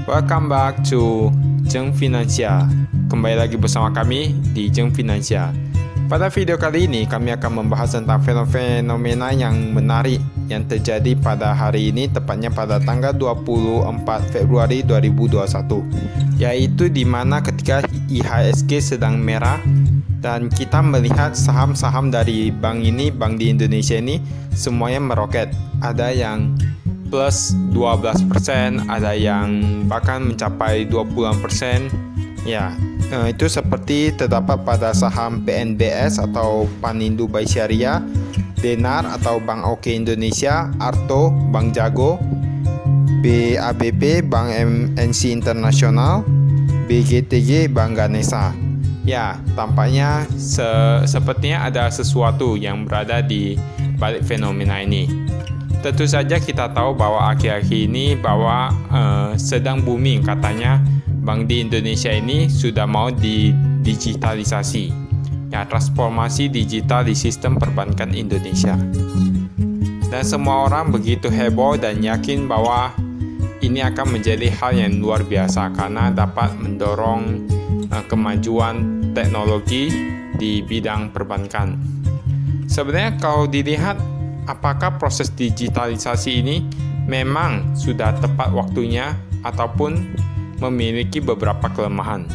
Welcome back to Jeng Finansial. Kembali lagi bersama kami di Jeng Finansial. Pada video kali ini kami akan membahas tentang fenomena yang menarik yang terjadi pada hari ini, tepatnya pada tanggal 24 Februari 2021, yaitu di mana ketika IHSG sedang merah dan kita melihat saham-saham dari bank di Indonesia ini semuanya meroket. Ada yang plus 12%, ada yang bahkan mencapai 20%. Ya, itu seperti terdapat pada saham PNBS atau Panindo Bank Syariah, Denar atau Bank OK Indonesia, Arto, Bank Jago, BABP, Bank MNC Internasional, BGTG, Bank Ganesha. Ya, tampaknya sepertinya ada sesuatu yang berada di balik fenomena ini. Tentu saja kita tahu bahwa akhir-akhir ini sedang booming katanya bank di Indonesia ini sudah mau didigitalisasi. Ya, transformasi digital di sistem perbankan Indonesia. Dan semua orang begitu heboh dan yakin bahwa ini akan menjadi hal yang luar biasa karena dapat mendorong kemajuan teknologi di bidang perbankan. Sebenarnya kalau dilihat apakah proses digitalisasi ini memang sudah tepat waktunya ataupun memiliki beberapa kelemahan.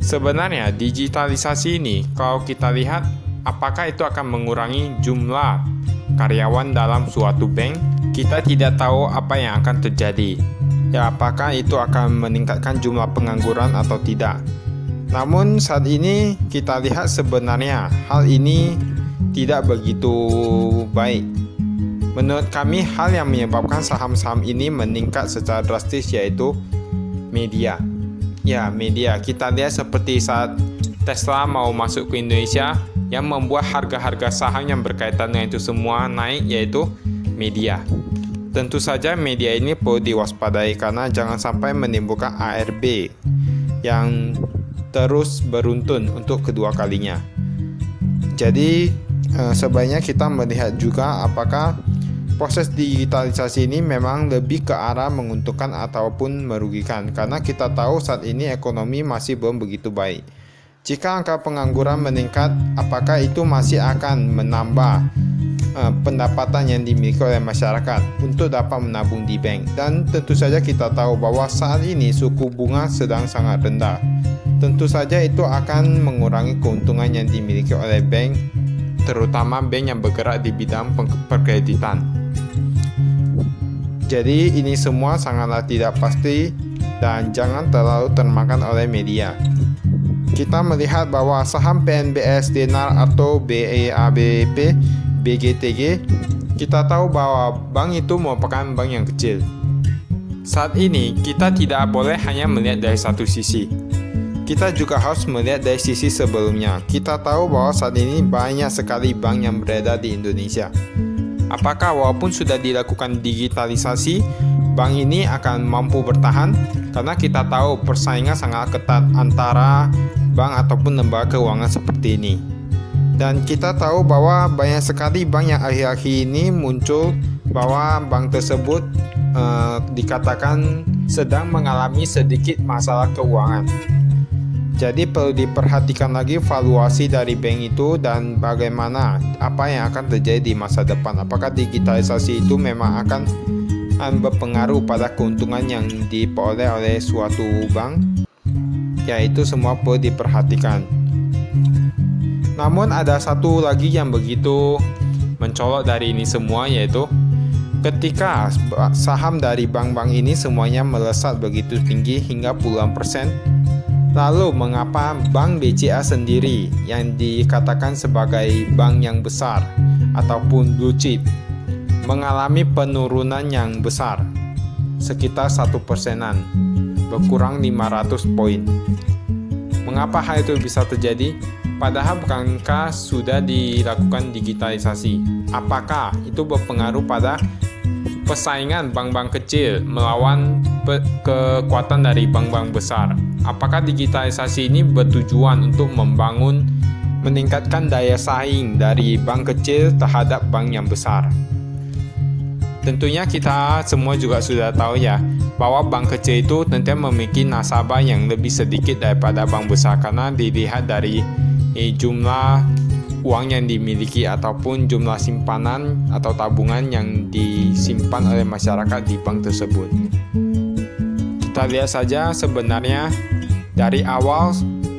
Sebenarnya digitalisasi ini kalau kita lihat apakah itu akan mengurangi jumlah karyawan dalam suatu bank, kita tidak tahu apa yang akan terjadi. Ya, apakah itu akan meningkatkan jumlah pengangguran atau tidak. Namun saat ini kita lihat sebenarnya hal ini tidak begitu baik. Menurut kami hal yang menyebabkan saham-saham ini meningkat secara drastis yaitu media. Ya, media. Kita lihat seperti saat Tesla mau masuk ke Indonesia yang membuat harga-harga saham yang berkaitan dengan itu semua naik yaitu media. Tentu saja media ini perlu diwaspadai karena jangan sampai menimbulkan ARB yang terus beruntun untuk kedua kalinya. Jadi sebaiknya kita melihat juga apakah proses digitalisasi ini memang lebih ke arah menguntungkan ataupun merugikan, karena kita tahu saat ini ekonomi masih belum begitu baik. Jika angka pengangguran meningkat, apakah itu masih akan menambah pendapatan yang dimiliki oleh masyarakat untuk dapat menabung di bank? Dan tentu saja kita tahu bahwa saat ini suku bunga sedang sangat rendah. Tentu saja itu akan mengurangi keuntungan yang dimiliki oleh bank, terutama bank yang bergerak di bidang perkreditan. Jadi ini semua sangatlah tidak pasti dan jangan terlalu termakan oleh media. Kita melihat bahwa saham PNBS, Denar atau BABP, BGTG, kita tahu bahwa bank itu merupakan bank yang kecil. Saat ini kita tidak boleh hanya melihat dari satu sisi. Kita juga harus melihat dari sisi sebelumnya. Kita tahu bahwa saat ini banyak sekali bank yang berada di Indonesia. Apakah walaupun sudah dilakukan digitalisasi, bank ini akan mampu bertahan? Karena kita tahu persaingan sangat ketat antara bank ataupun lembaga keuangan seperti ini. Dan kita tahu bahwa banyak sekali bank yang akhir-akhir ini muncul bahwa bank tersebut dikatakan sedang mengalami sedikit masalah keuangan. Jadi perlu diperhatikan lagi valuasi dari bank itu dan bagaimana apa yang akan terjadi di masa depan. Apakah digitalisasi itu memang akan berpengaruh pada keuntungan yang diperoleh oleh suatu bank? Ya, itu semua perlu diperhatikan. Namun ada satu lagi yang begitu mencolok dari ini semua, yaitu ketika saham dari bank-bank ini semuanya melesat begitu tinggi hingga puluhan persen, lalu mengapa Bank BCA sendiri yang dikatakan sebagai bank yang besar ataupun blue chip mengalami penurunan yang besar sekitar 1%, berkurang 500 poin? Mengapa hal itu bisa terjadi? Padahal bukankah sudah dilakukan digitalisasi? Apakah itu berpengaruh pada persaingan bank-bank kecil melawan kekuatan dari bank-bank besar? Apakah digitalisasi ini bertujuan untuk meningkatkan daya saing dari bank kecil terhadap bank yang besar? Tentunya kita semua juga sudah tahu ya, bahwa bank kecil itu tentu memiliki nasabah yang lebih sedikit daripada bank besar karena dilihat dari jumlah uang yang dimiliki ataupun jumlah simpanan atau tabungan yang disimpan oleh masyarakat di bank tersebut. Kita lihat saja sebenarnya dari awal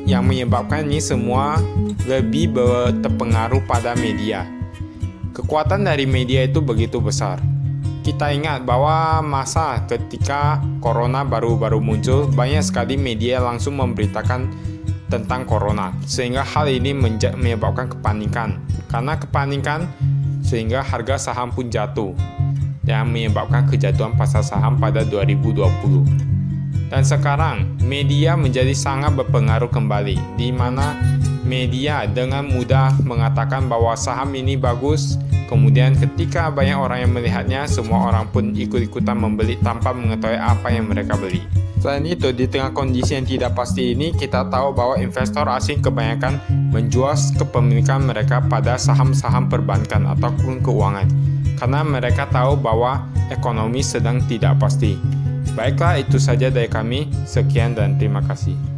yang menyebabkan ini semua lebih berpengaruh pada media. Kekuatan dari media itu begitu besar. Kita ingat bahwa masa ketika corona baru-baru muncul, banyak sekali media langsung memberitakan tentang corona, sehingga hal ini menyebabkan kepanikan. Karena kepanikan, sehingga harga saham pun jatuh, yang menyebabkan kejatuhan pasar saham pada 2020. Dan sekarang, media menjadi sangat berpengaruh kembali, di mana media dengan mudah mengatakan bahwa saham ini bagus. Kemudian ketika banyak orang yang melihatnya, semua orang pun ikut-ikutan membeli tanpa mengetahui apa yang mereka beli. Selain itu, di tengah kondisi yang tidak pasti ini, kita tahu bahwa investor asing kebanyakan menjual kepemilikan mereka pada saham-saham perbankan ataupun keuangan, karena mereka tahu bahwa ekonomi sedang tidak pasti. Baiklah, itu saja dari kami. Sekian dan terima kasih.